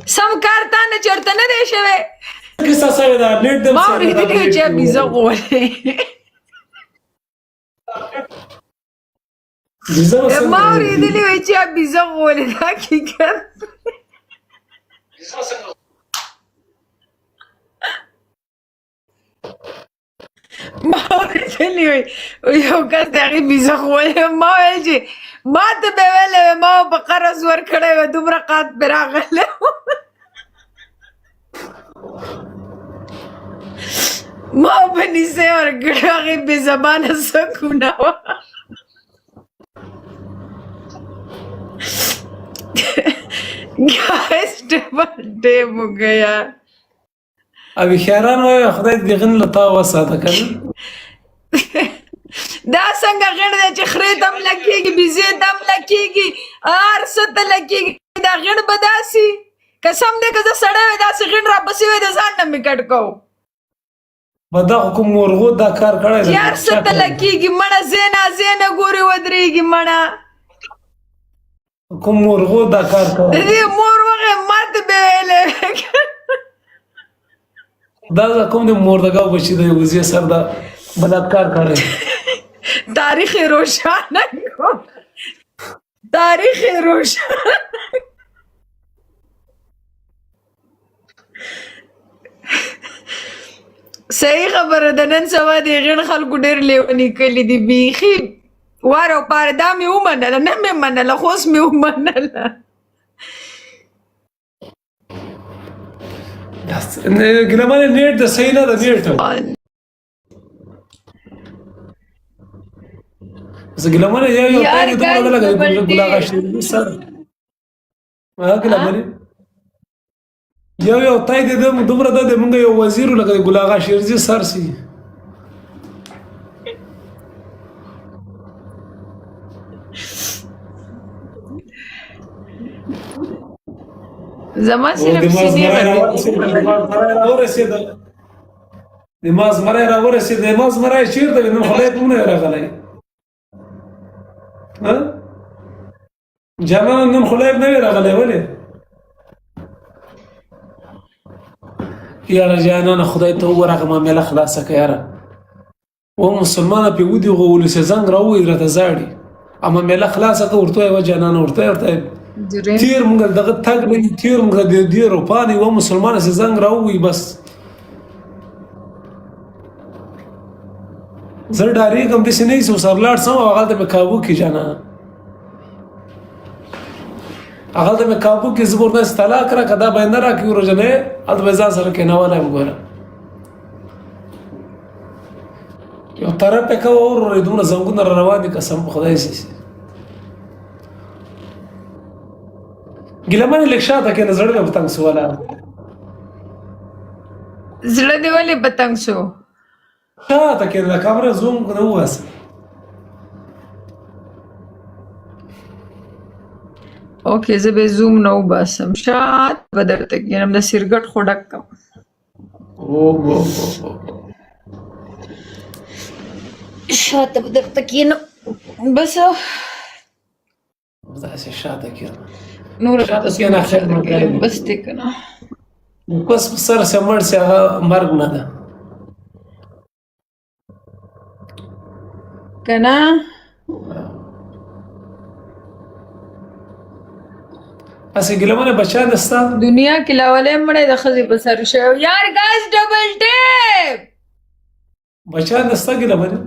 سم کار تا نه چرته نه دی شوی کیسه سوي دا نیټ دم ما اورېدلي وو چې بيزه غواړې ما اورېدلي وو چې بيزه غواړې دا حقیقت ما اورېدلي وو یو کس د هغې بيزه غواړې ما ویل چې ما ته به ویلې وې ما په قرض ورکړی وه دومره قات پې راغلی ما په نیسې ورکړی هغې بې زبانه سکونه وه ګایز ډبل ټیم हो गया ابي خیران وای خدای دې غن لتا وساته کنه دا څنګه غړ دې چې خرې دم لکېږي بيزې دم لکېږي هر څه ته لکېږي دا غړ به داسې قسم دې که زه سړی وی داسې غړ راپسې وی د ځان نه مې کټ کوو به دا کوم مرغو دا کار کړی چې هر څه ته لکېږي مړه زینه ګورې ودرېږي مړه کوم مرغو دا کار کړی د دې مور وغې ما ته به ویلې دا کوم د موردګاو بچی دی وزیر سر دا بلاکار کړی تاریخ روشانه کو تاریخ روشانه صحیح خبره ده نن سبا د غیر خلکو ډېر لیوني کلي دي بیخي وار او پار دا مې ومنله نه مې منله خو اوس مې ومنله ګرامر نیټ د صحیح نه د نیټ زه ګرامر یو ټایم ته نه لګای ګلاغه شي سر ما ګرامر یو تای دې دومره د موږ یو وزیر لګای ګلاغه شیرزي سر سي زما صرف سینې دماغ مړی راورسېد دماغ مړی چېرته وي نن خدای په مونږ راغلی جانانه نن خدای نه وي راغلی ولې یاره جانانه خدای ته وګوره هغه معامله خلاصه کړه یاره و مسلمانه پې ودرېږو ولسې زنګ راووایي راته زاړي معامله خلاصه کړه ورته وایي جانانه ورته تیر مونږ دغه تګ نه تیر مونږ د دې روپانې و مسلمانه سې زنګ راووایي بس زه ډارېږم داسې نه وي سر لاړ سم او هغلته مې کابو کې جانانه هغلته مې کابو کې زه به ورته طلاق راکړه دا به یې نه راکړي ورجنې هلته به یې ځان سره کېنولی یم ګوره یو طرف یې کوه ورورې دومره زنګونه را روان دي قسم په خدای سي ګیله منې لږ شاته کښېنه زړه مې په تنګ سو ولا زړه دې ولې په تنګ شو شاته کښېنه د کامره زوم نه وباسه اوکې زه به زوم نه وباسم شاته به درته کښېنم د سرګټ خو ډک کړم شاته به درته کښېنم بس داسې شاته کښېنه نور شاته کښېنه خیر نه کوي بس دې که نه بس په سر سه مړ سي هغه مرګ نه ده که نه هسې ګیله منې بچیان دې ستا دنیا کې لاولی مړی د ښځې په سر شوی یار ګاز ډبل ټیپ بچیان دې ستا ګیله منې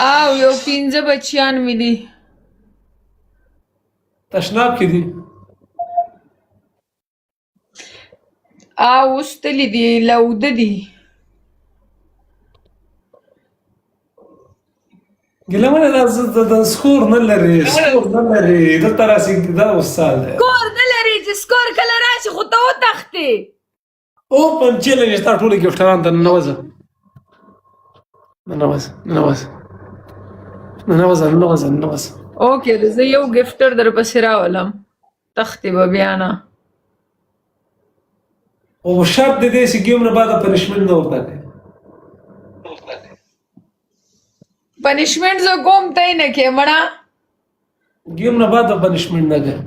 او یو 15 بچیان مې دي تشناب کې دي او اوس تلي دي لوده دي ګیله منې دا سکور نه لري دلته راسې دا استاد دی سکور نه لري چې سکور کله راشي خو ته وتښتې او پنچېله چې ستا ټولې ګفټران ته ننوځه اوکې زه یو ګفټر در پسې راولم تختې به بیا نه او شرط دې دی چې ګیم نه بعد پنشمنټ نه ورته کوي پنشمنټ زه کوم ته یې نه کې مړه गेम ना बाद पनिशमेंट ना गए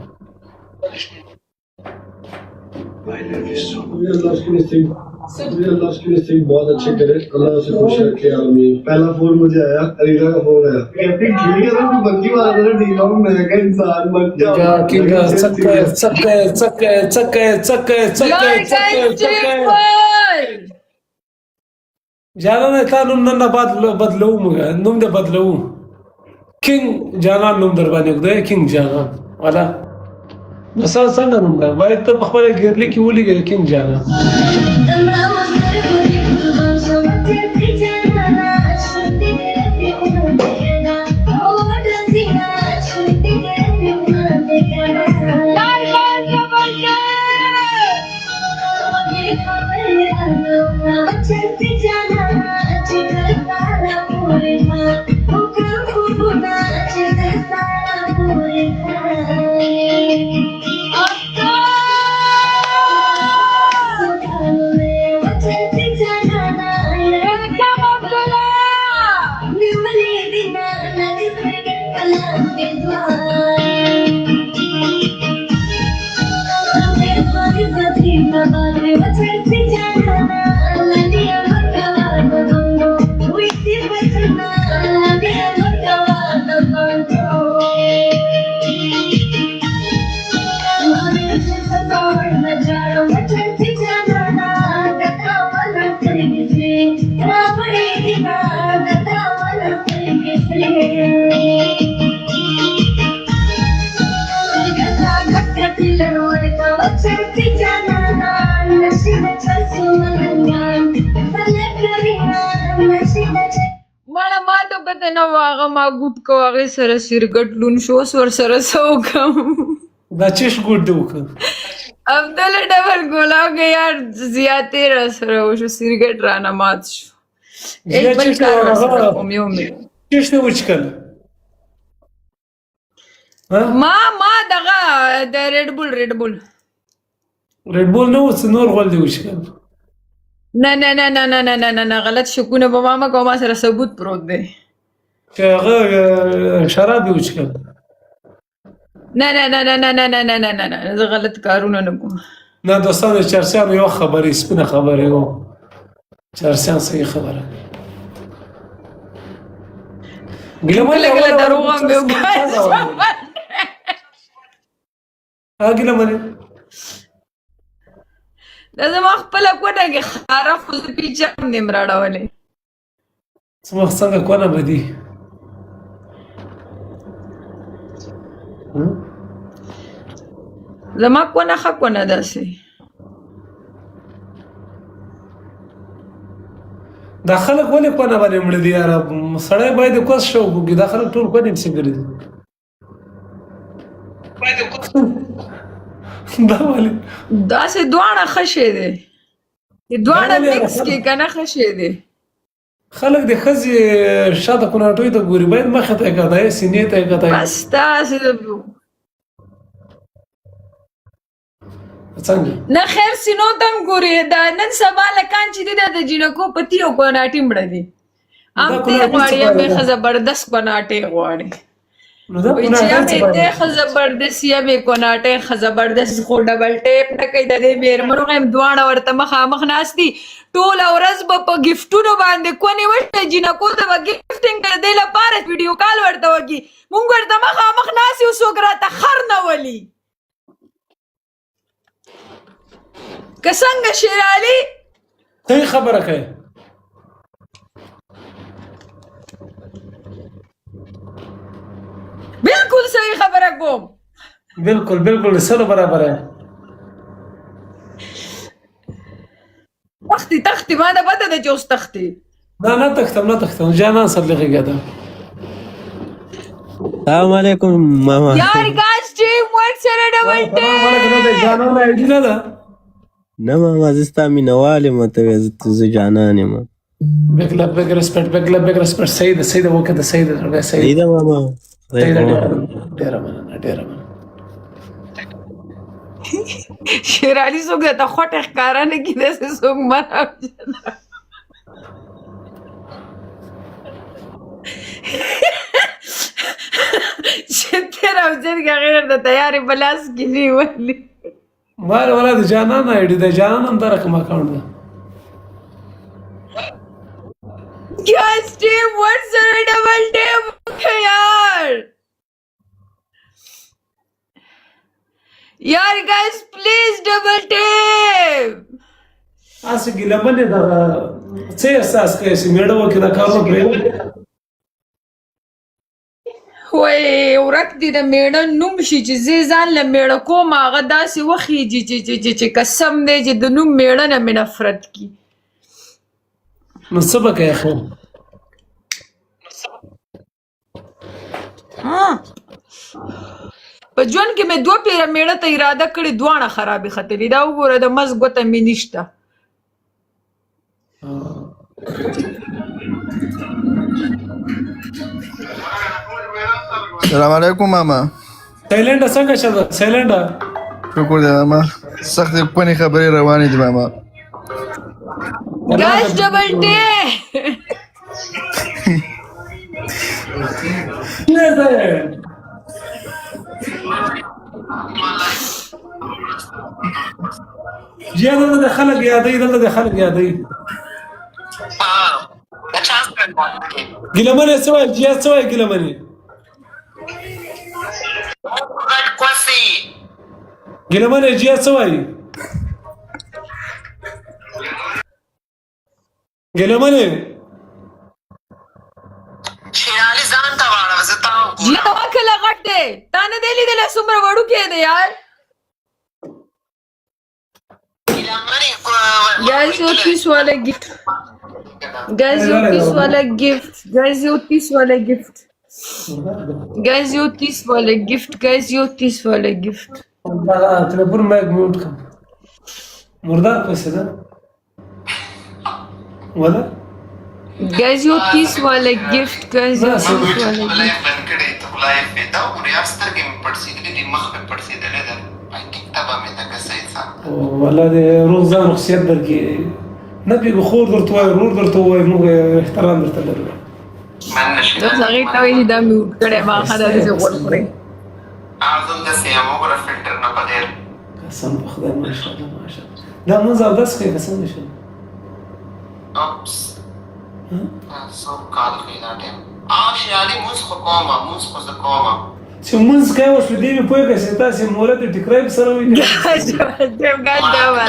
अल्लाह उसकी नसीब बहुत अच्छे करे, अल्लाह उसे खुश रखे। आमीन। पहला फोन मुझे आया, अलीजा का फोन आया, कहती ठीक है ना, तू बंदी वाला था ठीक है, मैं क्या इंसान मत जा किंग चक्के चक्के चक्के चक्के चक्के चक्के चक्के चक्के जाना ने था नुम नन्ना बदलू मुगा नुम दे बदलू किंग जाना नुम दरबाने को दे किंग जाना वाला मसा संग नुम दा भाई तो बखबरे गिरली की बोली गए किंग जाना مړه ما ته پته نه وه هغه ما ګوټ کو هغې سره سرګټ لونشوس ورسره څه وکړم دا چش ګوډ دی وکړه عبدالله ډبل ګولاو کې یار زیاتې راسره وشو سرګټ رانه مات شو ایک بل کار راسره کوم یو مې چش نه وچکل ما دغه د ریډ بول ریډ بول نه اوس نور غول دی وچکل نه نه نه نه نه نه نه نه غلط شکونه به ما مه کوه ما سره ثبوت پروت دی چې هغه شراب یې وچکل نه نه نه نه نه نه نه نه نه نه نه زه غلط کارونه نه کوم نه دوستانو چرسیانو یو خبرې سپینه خبرې و چرسیان صحیح خبره ګله دروغ هم یو ګله دا زما خپله کونه کې خاره خو زه پیچه هم دې م راړولې زما څنګه کونه به دي زما کونه ښه کونه داسې دا خلک ولې کونه باندې مړه دي یاره سړی باید کوس شوق وکړي دا خلک ټول کونې پسې ګرځي دا ولې داسې دواړه ښه شی دی دواړه مکس کې که نه ښه شی دی خلک د ښځې شاته کوناټوی ته ګوري باید مخې ته یې کتای سینې ته یې کتای بس داسې څنګه نه خیر سینو ته هم ګوري دا نن سبا لکان چې دي دا د جینکو پتي او کوناټي مړه دي هم ته غواړي هم یې ښه زبردست کوناټې غواړي وایي چې هم یې ته ښه زبردست یم یې کوناټې ښه زبردست خو ډبل ټیپ نه کوي د دې مېرمنو هم دواړه ورته مخامخ ناست دي ټوله ورځ به په ګفټونو باندې کونې وشي جینکو ته به ګفټینګ د دې لپاره ویډیو کال ورته وکړي مونږ ورته مخامخ ناست یو څوک راته خر نه ولي که څنګه شیر علي صحیح خبره کوي بالکل صحیح خبره کوم بالکل بالکل سره برابر ہے تختی ما ده پته ده چې اوس تختی نه تختم جانان سره لغېږه ده السلام علیکم ماما یار کاش چې موږ سره ډبل ټیپ جانان ایډي نه ده نه ماما زه ستا مینهوال یم ته وایې زه جانان یم big love big respect صحیح ده وکړه ده صحیح ده صحیح ده ماما ډېره مننه شیر علي څوک درته خوټې ښکاره نه کړي داسې څوک مه راوځه چې تیر افضل کا غیر د تیارې بلاس کې نیولې مال ولا د جانان آیډي د جانان هم دا رقم اکاونټ ده Guys, team, what's the double team? यार यार guys, please double team. اسې ګیلمنې د څه احساس کوي چې میړه وکړي دا کارونه پرېږدي وای ورک دي د میړه نوم شي چې زه ځان له میړه کوم هغه داسې وخیږي چې قسم دی چې د نوم میړه نه مې نفرت کی نو څه به کوې خو په ژوند کې مې دوه پیره میړه ته اراده کړې دواړه خرابې ختلې دا وګوره د مز ګوته مې نشته السلام علیکم ماما سایلنډه څنګه چل سایلنډه شکر دی ماما سخت پنی خبرې روانې دي ماما Guys, double team. نه ده جیا دلته د خلک یادوي دلته د خلک یادوي ګیلمنې څه وایي جیا څه وایي ګیلمنې ګیلمنې جیا څه وایي ګیلمنې شیرالي ځان ته واړه زه تا جیا ته واکله غټ دی تا نه دی لیدلی څومره وړوکی دی یار Guys, your piece वाला gift. Guys, your piece वाला gift. Guys, your piece वाला gift. Guys, your piece वाला gift. Guys, your piece वाला gift. تليفون مايك ميوت كم مردار بس ده ولا Guys, your piece वाला gift. Guys, your piece वाला gift. لایف بند کړی ته لایف پیدا او ریاض سترګې مې پړسېدلې دي مخ مې پړسېدلې ده کتابه مې ده که صحیح څه ولا ده روح ځان رخصت درکې نه پیږو خور درته وایي ورور درته وایي موږ احترام درته لرو من نشي دا هغې ته وایي چې دا مې وټ کړی ما ښه ده داسې غوړ خورئ اعظم داسې یم وګوره فلټر نه بغیر قسم په خدای ماشاءالله ماشاءالله دا مونځ اودس کوي قسم نشه اوپس څو کال کوي دا ټایم شیرالي مونځ خو کومه مونځ خو زه کومه چې مونځ کوي اوس په دې مې پوه کړه چې تاسې مولد ټیکری په سره وي Guys, double team. Guys, double.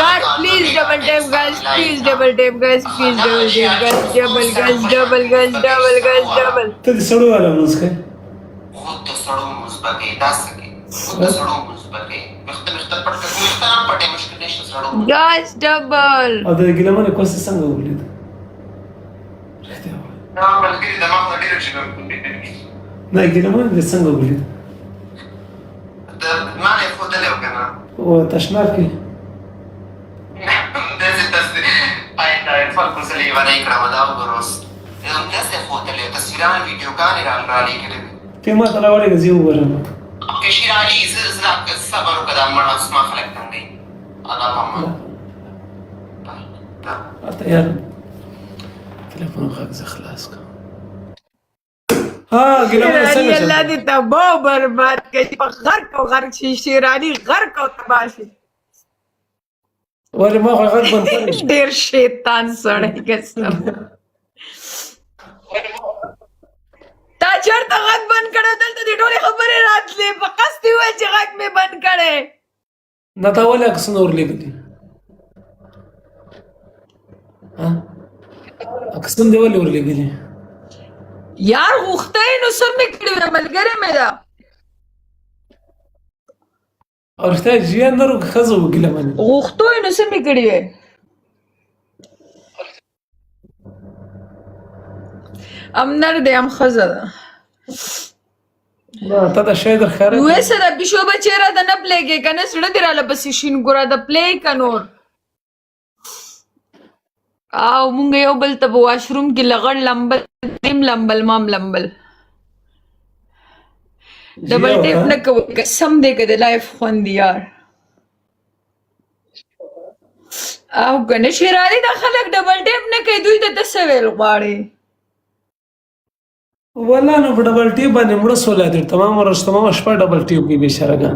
Guys, please double team. Guys, please double team. Guys, please double team. Guys, double. Guys, double. Guys, double. Guys, double. ته د سړو والا مونځ کوي خو د سړو مونځ به کوي داسې کوي خو د سړو مونځ به کوي ویښته مې پټ کړه ویښته هم پټې مشکل نشته سړو Guys, double. او د ګیلمنې کوڅه څنګه ولید رښتیا وایه دا ملګري دماغ نه ډېر چې نه ګیلمنې دې څنګه ولید د ما نه ښودلی و که نه او تشناب کې داسې آینده خلکو زه لیونی کړم دا وګوره اوس همداسې ښودلی و تصویران ویډیوګانې رالېږلې وې ته ما ته راوړې زه وګورم که شیرعلي زه صبر وکړه دا مړه اوس ما خلک تنګوي الله پامان اته یار تلیفون غږ زه خلاص کړم ها ګیلمنې څنګه الله دې تباہ و برباد کړي په غرق او غرق شي شیراني غرق او تباه شي ولې ما خو غږ بند کړی ډېر شیطان سړی قسم تا چېرته غږ بند کړی دلته دې ټولې خبرې راتلې په قصد دې وویل چې غږ مې بند کړی نه تا ولې عکسونه ورلېږلي عکسونه دې ولې ورلېږلي یار غوښته یې نو څه مې کړي وې ملګرې مې ده او رښتیا جیا نر و که ښځه و ګیلمنې غوښتو یې نو څه مې کړي وې ام نر دی ام ښځه ده نه ته دا شی در ښکاره وې څه ده پیشو بچې راته نه پلیږې که نه زړه دې راله پسې شین ګوره د پلی که نور او مونږ یو بل ته په واشروم کې لغړ لمبل تیم لمبل مام لمبل ډبل ټیپ نه کوو قسم دی که د لایف خوند یار او که نه شیرالي دا خلک ډبل ټیپ نه کوي دوی ته ته څه ویل غواړې والله نو په ډبل ټیپ باندې مړه سوله دي تمام شپه ډبل ټیپ کې بشرګان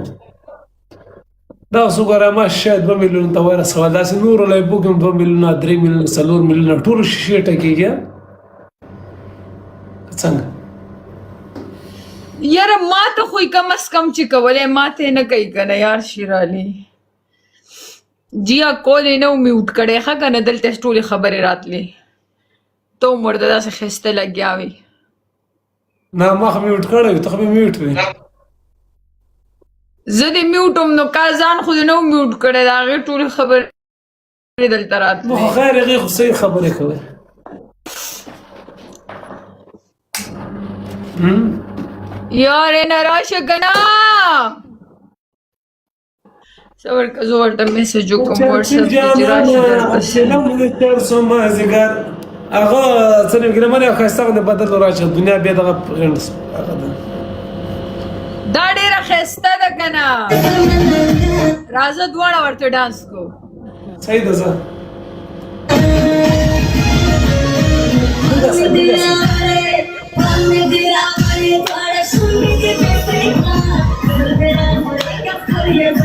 دا اوس وګوره ما شاید 2 میلیون ته ورسول داسې نور ولای بوګم 2 میلیونه 3 میلیونه 4 میلیونه ټول شیشه ټکیږي څنګه یاره ما ته خو کم از کم چې کولای ما ته نه کوي کنه یار شیرالي جیا کول نه میوټ کړي ښه کنه دلته ټولې خبرې راتلې ته مرده داسې خسته لګیا وي نه ما خو میوټ کړی ته خو میوټ وي زه دې میوټم نو کا ځان خو دې نه میوټ کړی د هغې ټولې خبرې دلته راتلې نو خو خیر هغې خو صحیح خبرې کوي یارې نه راشه کنه صبر که زه ورته میسج وکړم وټساپ کې چې راشي درپسې هغه څه نه ګرمه نه ښایسته غوندې بدل راشه دنیا بیا دغه هغه ده دا ډېره ښایسته ده که نه راځه دواړه ورته ډانس کو صحیح ده ځه Para